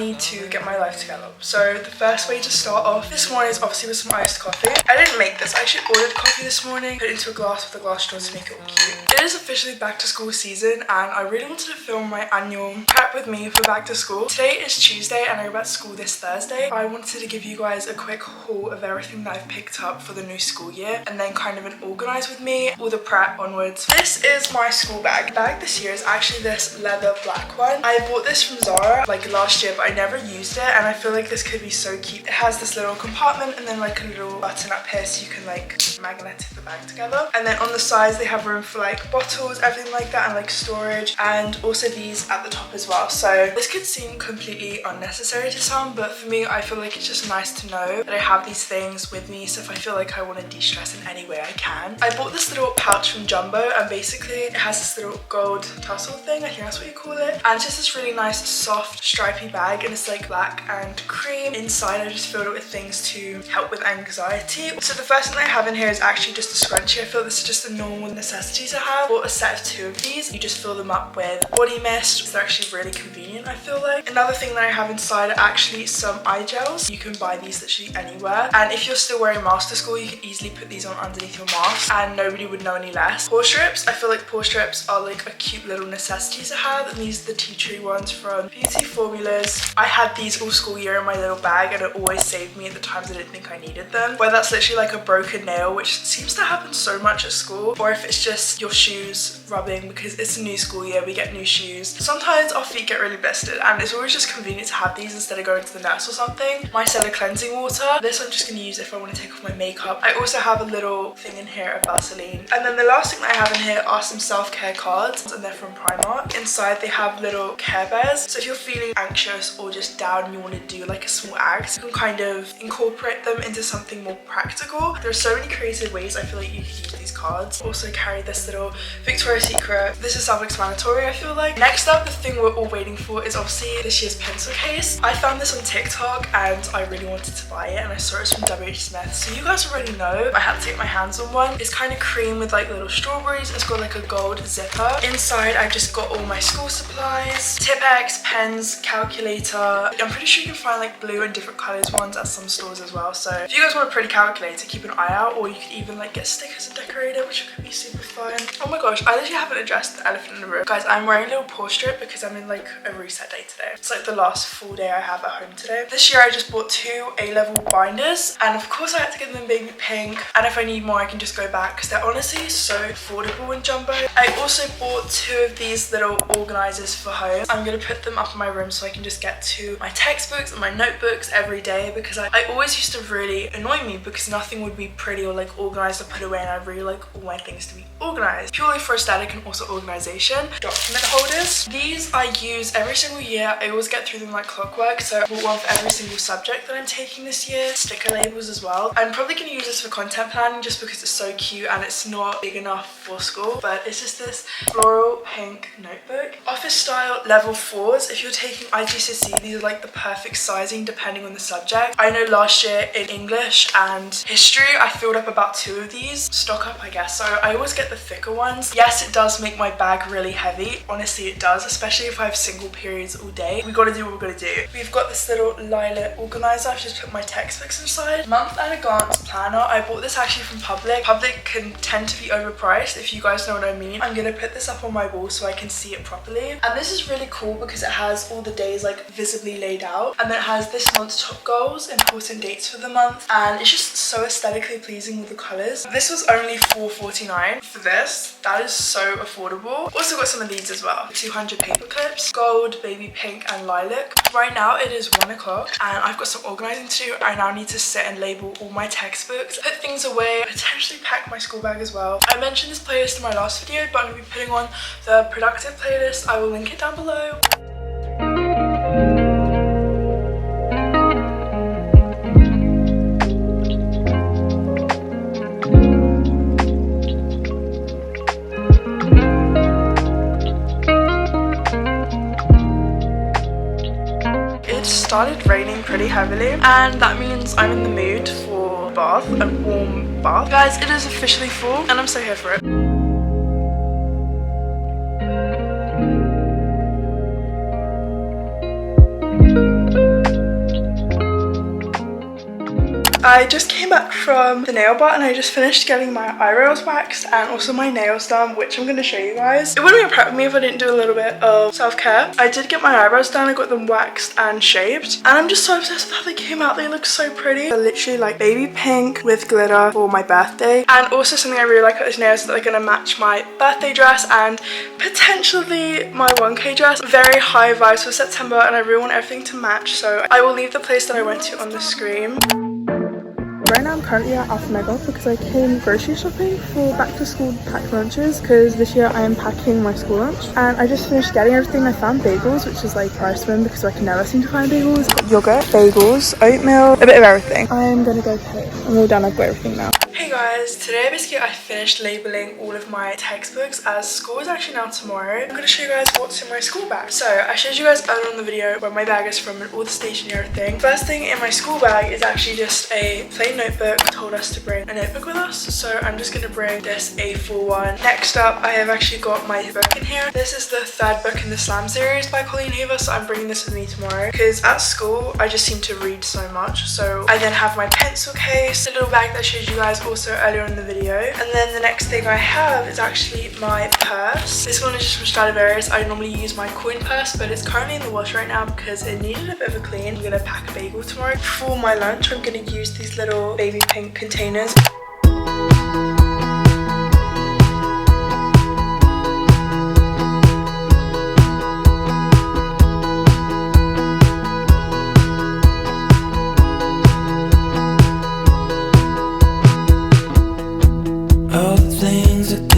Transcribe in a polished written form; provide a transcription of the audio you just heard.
need to get my life together. So the first way to start off this morning is obviously with some iced coffee. I didn't make this, I actually ordered coffee this morning, put it into a glass with a glass straw to make it all cute. It is officially back to school season and I really wanted to film my annual prep with me for back to school. Today is Tuesday and I go back to school this Thursday. I wanted to give you guys a quick haul of everything that I've picked up for the new school year and then kind of an organise with me, all the prep onwards. This is my school bag. The bag this year is actually this leather black one. I bought this from Zara like last year, but I never used it and I feel like this could be so cute. It has this little compartment and then like a little button up here so you can like magnet the bag together. And then on the sides they have room for like bottles, everything like that, and like storage, and also these at the top as well. So this could seem completely unnecessary to some, but for me I feel like it's just nice to know that I have these things with me, so if I feel like I want to de-stress in any way I can. I bought this little pouch from Jumbo and basically it has this little gold tassel thing, I think that's what you call it, and it's just this really nice soft stripy bag and it's like black and cream. Inside I just filled it with things to help with anxiety. So the first thing I have in here is actually just a scrunchie. I feel this is just a normal necessity to have. I bought a set of 2 of these. You just fill them up with body mist. They're actually really convenient, I feel like. Another thing that I have inside are actually some eye gels. You can buy these literally anywhere, and if you're still wearing masks to school you can easily put these on underneath your mask and nobody would know any less. Pore strips. I feel like pore strips are like a cute little necessity to have, and these are the tea tree ones from Beauty Formulas. I had these all school year in my little bag and it always saved me at the times I didn't think I needed them. Whether that's literally like a broken nail, which seems to happen so much at school, or if it's just your shoes rubbing because it's a new school year, we get new shoes. Sometimes our feet get really blistered and it's always just convenient to have these instead of going to the nurse or something. Micellar cleansing water. This I'm just going to use if I want to take off my makeup. I also have a little thing in here of Vaseline. And then the last thing that I have in here are some self-care cards, and they're from Primark. Inside they have little Care Bears, so if you're feeling anxious or just down and you want to do like a small act, you can kind of incorporate them into something more practical. There are so many creative ways I feel like you can use these cards. Also carry this little Victoria's Secret. This is self-explanatory I feel like. Next up, the thing we're all waiting for is obviously this year's pencil case. I found this on TikTok and I really wanted to buy it, and I saw it's from WH Smith, so you guys already know. I had to get my hands on one. It's kind of cream with like little strawberries. It's got like a gold zipper. Inside I've just got all my school supplies, Tipp-Ex, pens, calculator. I'm pretty sure you can find like blue and different colours ones at some stores as well, so if you guys want a pretty calculator, keep an eye out, or you could even like get stickers and decorate it, which could be super fun. Oh my gosh, I literally haven't addressed the elephant in the room. Guys, I'm wearing a little pore strip because I'm in like a reset day today. It's like the last full day I have at home today. This year I just bought 2 A-level binders, and of course I had to get them in baby pink, and if I need more I can just go back because they're honestly so affordable in Jumbo. I also bought 2 of these little organisers for home. I'm going to put them up in my room so I can just get to my textbooks and my notebooks every day, because I always used to really annoy me because nothing would be pretty or like organised or put away, and I really like all my things to be organised purely for aesthetic and also organisation. Document holders. These I use every single year. I always get through them like clockwork, so I bought one for every single subject that I'm taking this year. Sticker labels as well. I'm probably going to use this for content planning just because it's so cute and it's not big enough for school, but it's just this floral pink notebook. Office style level 4s. If you're taking IGCSE, these are like the perfect sizing depending on the subject. I know last year in English and history I filled up about 2 of these. Stock up I guess, so I always get the thicker ones. Yes, it does make my bag really heavy. Honestly it does, especially if I have single periods all day. We gotta do what we gotta do. We've got this little lilac organizer. I've just put my textbooks inside. Month at a glance planner. I bought this actually from Public. Public can tend to be overpriced if you guys know what I mean. I'm gonna put this up on my wall so I can see it properly. And this is really cool because it has all the days like visibly laid out, and then it has this month's top goals, important dates for the month, and it's just so aesthetically pleasing with the colours. This was only $4.49 for this. That is so affordable. Also got some of these as well. 200 paper clips, gold, baby pink and lilac. Right now it is 1 o'clock and I've got some organising to do. I now need to sit and label all my textbooks, put things away, potentially pack my school bag as well. I mentioned this playlist in my last video, but I'm going to be putting on the productive playlist. I will link it down below. Started raining pretty heavily, and that means I'm in the mood for a bath, a warm bath. Guys, it is officially fall and I'm so here for it. I just came back from the nail bar and I just finished getting my eyebrows waxed and also my nails done, which I'm going to show you guys. It wouldn't be a prep with me if I didn't do a little bit of self-care. I did get my eyebrows done. I got them waxed and shaved, and I'm just so obsessed with how they came out. They look so pretty. They're literally like baby pink with glitter for my birthday. And also something I really like about these nails is that they're going to match my birthday dress and potentially my 1K dress. Very high vibes for September and I really want everything to match, so I will leave the place that I went to on the screen. Right now I'm currently at Alpha Mega because I came grocery shopping for back to school packed lunches, because this year I am packing my school lunch. And I just finished getting everything. I found bagels, which is like price bin because I can never seem to find bagels. Yogurt, bagels, oatmeal, a bit of everything. I'm gonna go pay. I'm all done, I've got everything now. Hey guys, today basically I finished labeling all of my textbooks as school is actually now tomorrow. I'm going to show you guys what's in my school bag. So I showed you guys earlier on the video where my bag is from and all the stationery thing. First thing in my school bag is actually just a plain notebook. I told us to bring a notebook with us, so I'm just going to bring this A4 one. Next up I have actually got my book in here. This is the 3rd book in the Slam series by Colleen Hoover, so I'm bringing this with me tomorrow because at school I just seem to read so much. So I then have my pencil case, the little bag that I showed you guys also earlier in the video, and then the next thing I have is actually my purse. This one is just from Stradivarius. I normally use my coin purse, but it's currently in the wash right now because it needed a bit of a clean. I'm gonna pack a bagel tomorrow. For my lunch I'm gonna use these little baby pink containers. All the things that